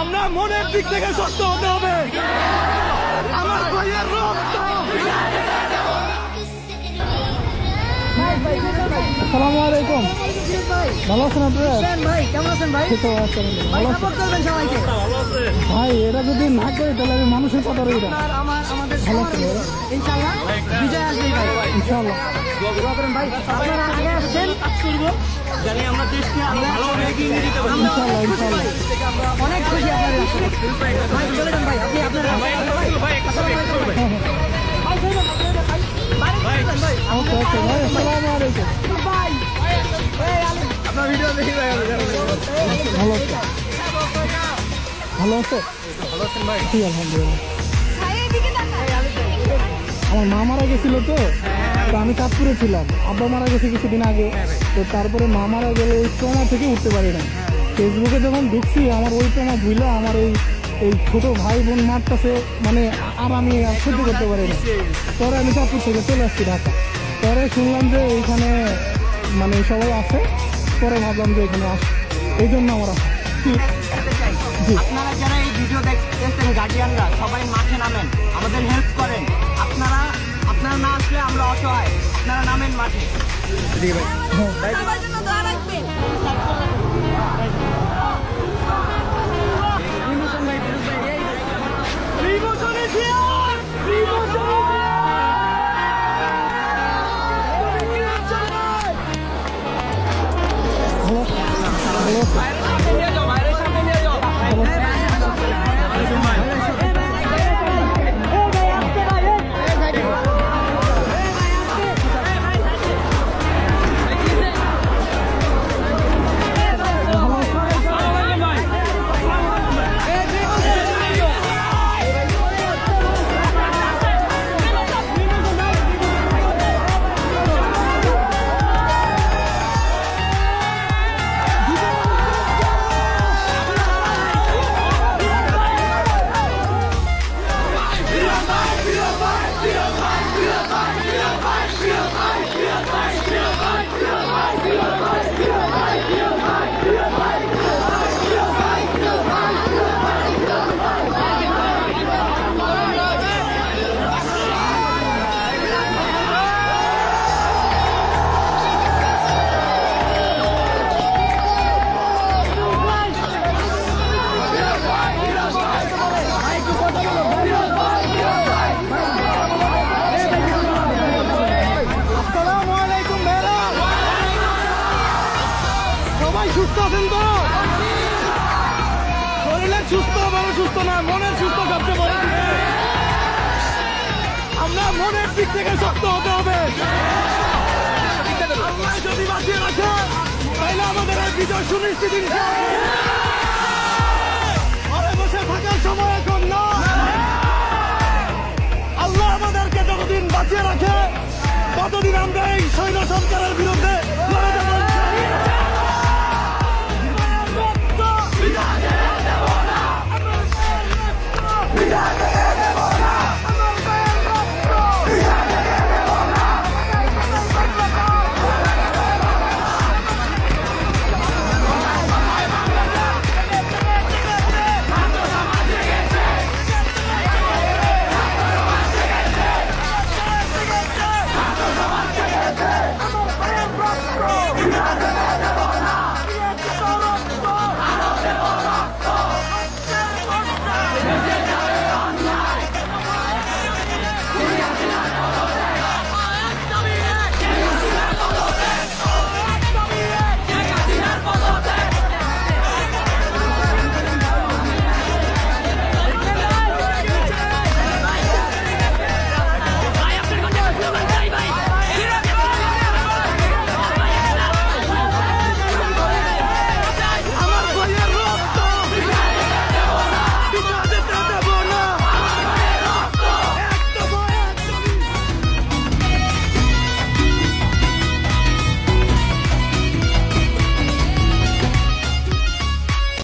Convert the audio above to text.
আমরা মনের দিক থেকে শক্ত হতে হবে। আমার ভাইয়ের রক্ত। আসসালামু আলাইকুম। ভালো আছেন আপনারা? ভাই কেমন আছেন ভাই? তো আছেন ভালো আছেন সবাইকে ভাই? এরা যদি না করে তাহলে আমি মানুষের কথা রইলাম। আমাদের ভালো আছেন ইনশাআল্লাহ বিজয় আসবে ভাই। ইনশাআল্লাহ। দোয়া করেন ভাই। আপনারা আগে আসছেন, কাজ করব জানি আমরা দেশকে ভালোভাবে এগিয়ে নিয়ে যেতে পারি ইনশাআল্লাহ ইনশাআল্লাহ। অনেক খুশি আপনাদের ভাই। চলে যান ভাই, আপনি আপনারা ওকে ওকে ভাই, আসসালামু আলাইকুম। ভাই আপনার ভিডিও দেখি ভাই। ভালো আছে? ভালো আছে? ভালো আছেন ভাই? জি আলহামদুলিল্লাহ। আমার মা মারা গেছিল তো আমি চাঁদপুরে ছিলাম। আব্বা মারা গেছে কিছুদিন আগে। তো তারপরে মা মারা গেলে ওই ট্রমা থেকে উঠতে পারি না। ফেসবুকে যখন দেখছি আমার ওই ট্রমা ভুইলা আমার এই ছোট ভাই বোন মারতেছে, মানে আর আমি সহ্য করতে পারি না। পরে আমি চাঁদপুর থেকে চলে আসছি ঢাকা। পরে শুনলাম যে এইখানে মানে সবাই আছে, পরে ভাবলাম যে এখানে আস, এই জন্য আমার আসা। জি আপনারা যারা এই ভিডিও দেখতেছেন গার্ডিয়ানরা সবাই মাঠে নামেন, আমাদের হেল্প করেন। আপনারা না আসলে আমরা অসহায়, আপনারা নামেন মাঠে। আমার জন্য দোয়া রাখবেন। ভালো ভালো সুস্থ আছেন তো? শরীরের সুস্থ বড় সুস্থ না, মনের সুস্থ সবচেয়ে বড়। আমরা মনের দিক থেকে শক্ত হতে হবে। আল্লাহ যদি বাঁচিয়ে রাখে তাহলে আমাদের এই বিজয় সুনিশ্চিত।